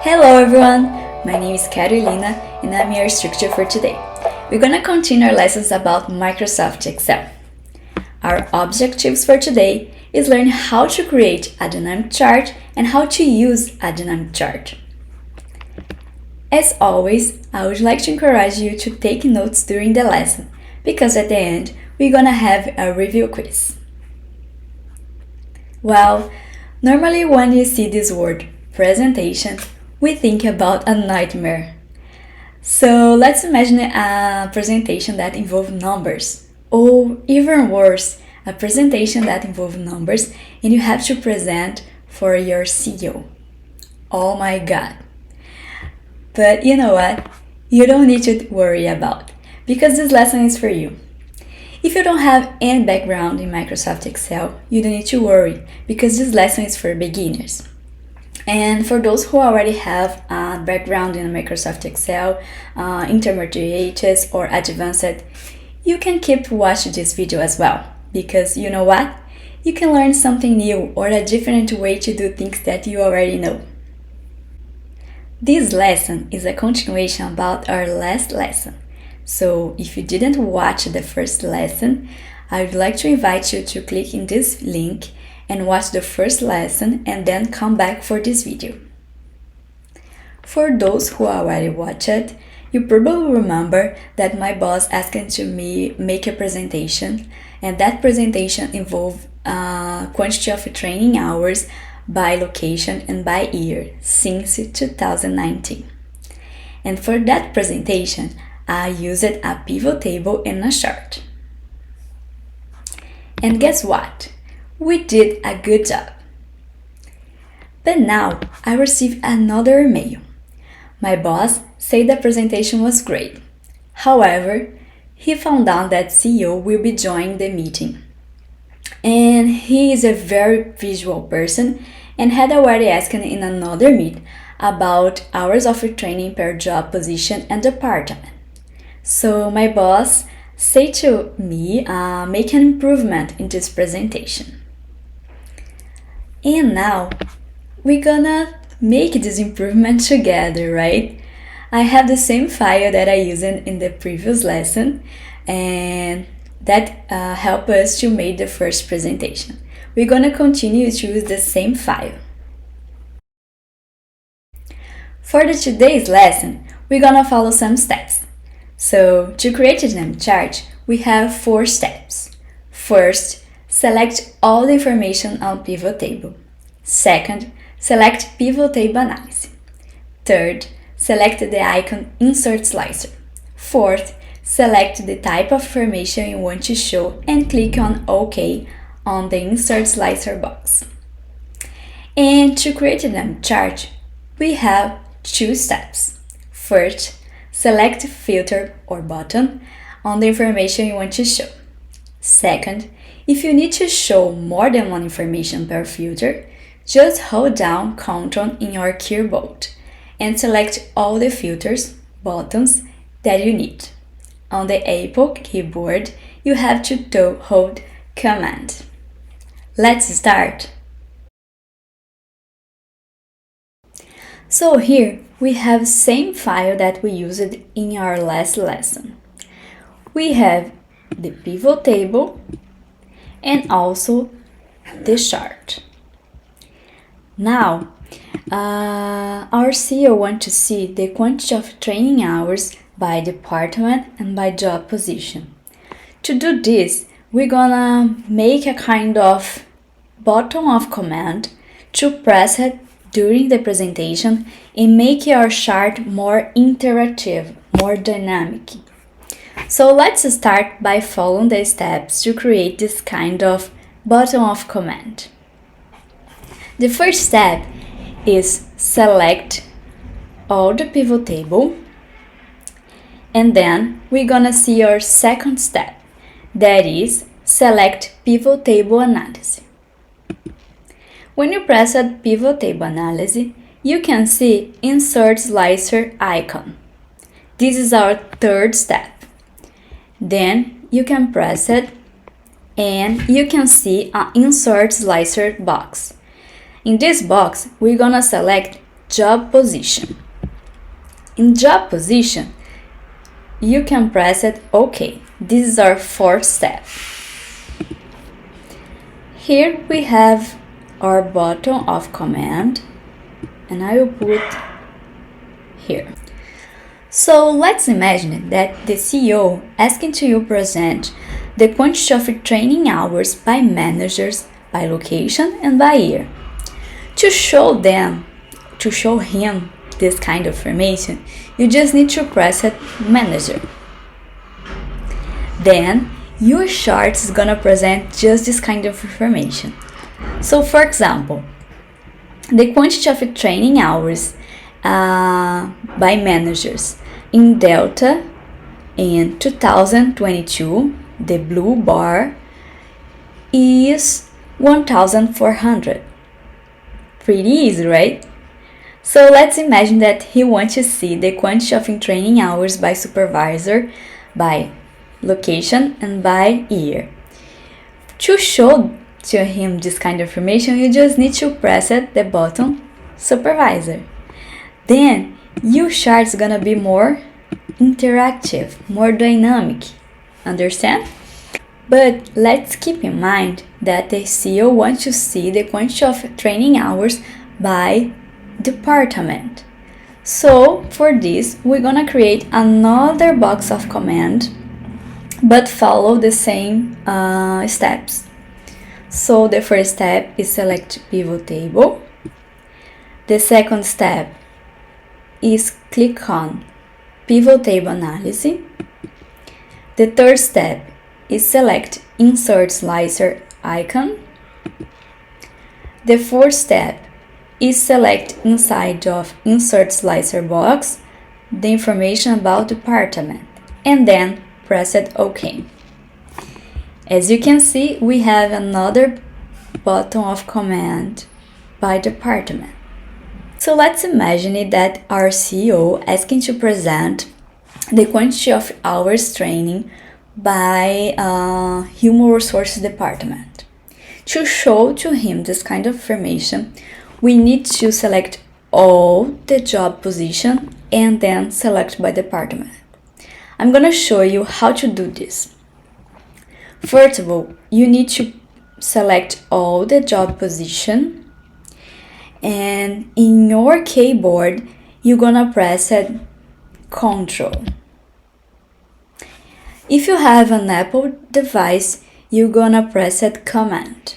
Hello everyone, my name is Carolina and I'm your instructor for today. We're gonna continue our lessons about Microsoft Excel. Our objectives for today is learn how to create a dynamic chart and how to use a dynamic chart. As always, I would like to encourage you to take notes during the lesson because at the end we're gonna have a review quiz. Well, normally when you see this word presentation, we think about a nightmare. So let's imagine a presentation that involves numbers, or even worse, a presentation that involves numbers and you have to present for your CEO. Oh my god. But you know what? You don't need to worry about, because this lesson is for you. If you don't have any background in Microsoft Excel, you don't need to worry, because this lesson is for beginners. And for those who already have a background in Microsoft Excel, intermediate or advanced, you can keep watching this video as well, because you know what? You can learn something new or a different way to do things that you already know. This lesson is a continuation about our last lesson. So if you didn't watch the first lesson, I would like to invite you to click in this link and watch the first lesson and then come back for this video. For those who already watched it, you probably remember that my boss asked to me make a presentation, and that presentation involved quantity of training hours by location and by year since 2019. And for that presentation, I used a pivot table and a chart. And guess what? We did a good job. But now I received another email. My boss said the presentation was great. However, he found out that CEO will be joining the meeting. And he is a very visual person and had already asked in another meet about hours of training per job position and department. So my boss said to me, make an improvement in this presentation. And now, we're gonna make this improvement together, right? I have the same file that I used in the previous lesson, and that helped us to make the first presentation. We're gonna continue to use the same file. For today's lesson, we're gonna follow some steps. So, to create a dynamic chart, we have 4 steps. First, select all the information on pivot table. Second, select pivot table analysis. Third, select the icon Insert Slicer. Fourth, select the type of information you want to show and click on OK on the Insert Slicer box. And to create a dynamic chart, we have 2 steps. First, select Filter or button on the information you want to show. Second, if you need to show more than one information per filter, just hold down Ctrl in your keyboard and select all the filters, buttons that you need. On the Apple keyboard, you have to hold Command. Let's start! So here we have the same file that we used in our last lesson. We have the pivot table and also the chart. Now, our CEO wants to see the quantity of training hours by department and by job position. To do this, we're gonna make a kind of button of command to press it during the presentation and make our chart more interactive, more dynamic. So let's start by following the steps to create this kind of button of command. The first step is select all the pivot table, and then we're gonna see our second step, that is select pivot table analysis. When you press a pivot table analysis, you can see Insert Slicer icon. This is our third step. Then you can press it and you can see an Insert Slicer box. In this box, we're gonna select job position. In job position, you can press it OK. This is our fourth step. Here we have our button of command, and I will put here. So let's imagine that the CEO asking to you present the quantity of training hours by managers, by location and by year. To show him this kind of information, you just need to press it manager. Then your chart is gonna present just this kind of information. So for example, the quantity of training hours by managers in Delta in 2022, the blue bar is 1,400. Pretty easy, right? So let's imagine that he wants to see the quantity of training hours by supervisor, by location, and by year. To show to him this kind of information, you just need to press the button supervisor. Then your chart is gonna be more interactive, more dynamic. Understand? But let's keep in mind that the CEO wants to see the quantity of training hours by department. So for this, we're gonna create another box of command, but follow the same steps. So the first step is select pivot table. The second step is click on pivot table analysis. The third step is select insert slicer icon. The fourth step is select inside of insert slicer box the information about department, and then press it OK. As you can see, we have another button of command by department. So let's imagine that our CEO asking to present the quantity of hours training by human resources department. To show to him this kind of information, we need to select all the job position and then select by department. I'm gonna show you how to do this. First of all, you need to select all the job position, and in your keyboard, you're gonna press Ctrl. If you have an Apple device, you're gonna press Command.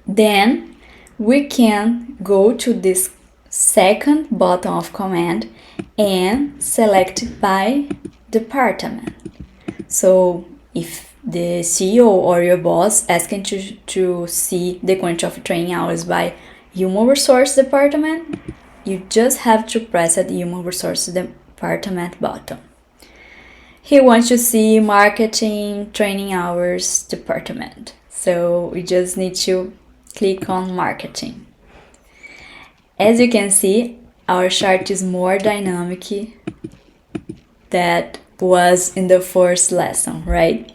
Then we can go to this second button of command and select by department. So if the CEO or your boss asking to see the quantity of training hours by human resource department, you just have to press the human resource department button. He wants to see marketing training hours department, so we just need to click on marketing. As you can see, our chart is more dynamic than was in the first lesson, right?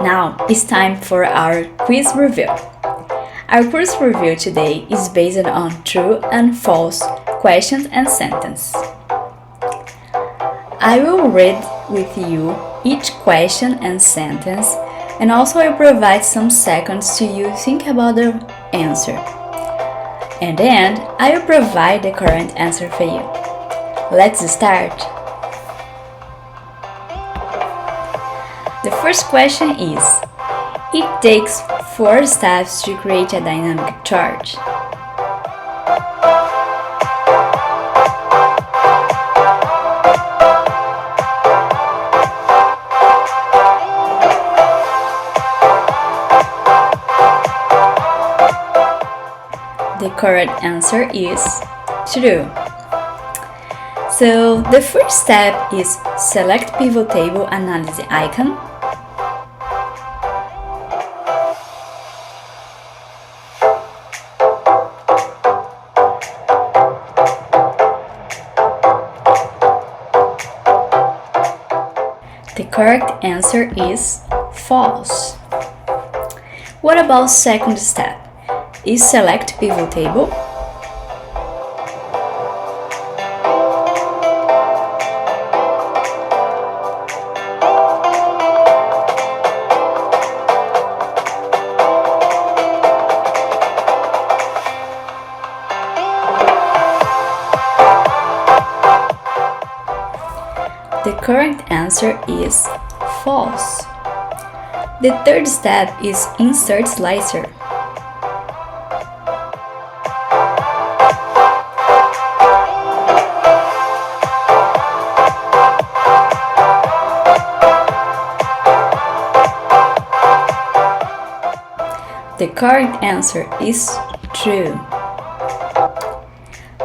Now it's time for our quiz review. Our quiz review today is based on true and false questions and sentences. I will read with you each question and sentence, and also I will provide some seconds to you think about the answer. And then I will provide the correct answer for you. Let's start. The first question is, it takes 4 steps to create a dynamic chart. The correct answer is true. So the first step is select pivot table analysis icon. The correct answer is false. What about second step? Is select pivot table? The correct answer is false. The third step is insert slicer. The correct answer is true.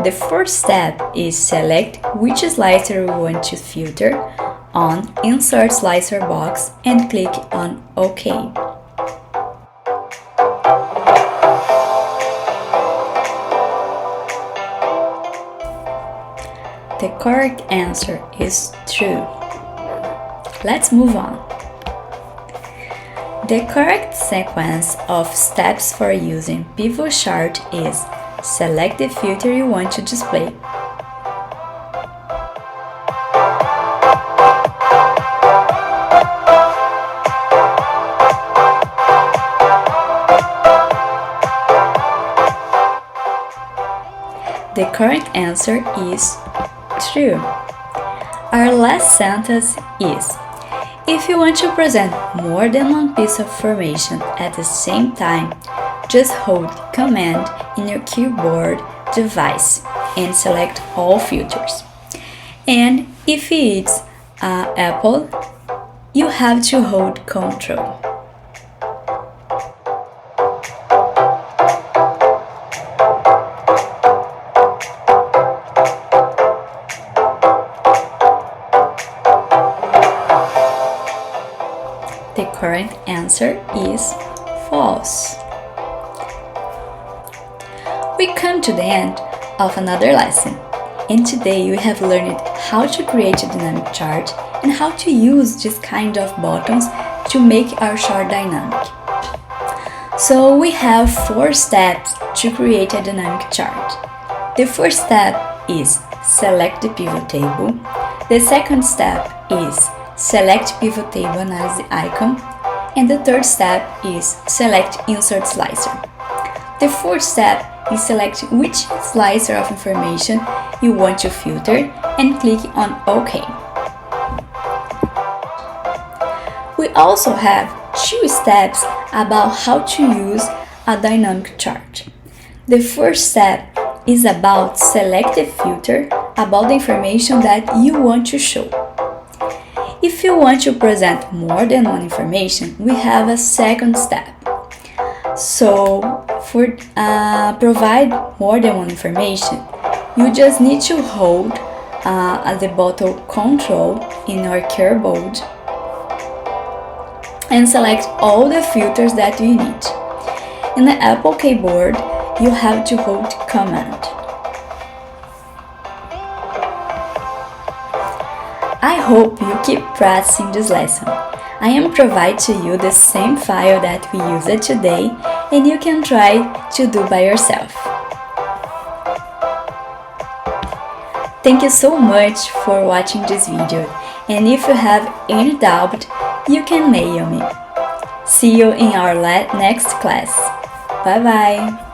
The fourth step is select which slicer we want to filter on Insert Slicer box and click on OK. The correct answer is true. Let's move on. The correct sequence of steps for using pivot chart is select the filter you want to display. The correct answer is true. Our last sentence is: if you want to present more than one piece of information at the same time, just hold Command in your keyboard device and select all filters. And if it's Apple, you have to hold Ctrl. The correct answer is false. We come to the end of another lesson, and today we have learned how to create a dynamic chart and how to use this kind of buttons to make our chart dynamic. So we have 4 steps to create a dynamic chart. The first step is select the pivot table. The second step is select pivot table analysis icon, and the third step is select insert slicer. The fourth step is select which slicer of information you want to filter and click on OK. We also have 2 steps about how to use a dynamic chart. The first step is about select the filter about the information that you want to show. If you want to present more than one information, we have a second step. So, for provide more than one information, you just need to hold the button Ctrl in your keyboard and select all the filters that you need. In the Apple keyboard, you have to hold Command. I hope you keep practicing this lesson. I am providing to you the same file that we used today, and you can try to do by yourself. Thank you so much for watching this video, and if you have any doubt, you can mail me. See you in our next class. Bye bye!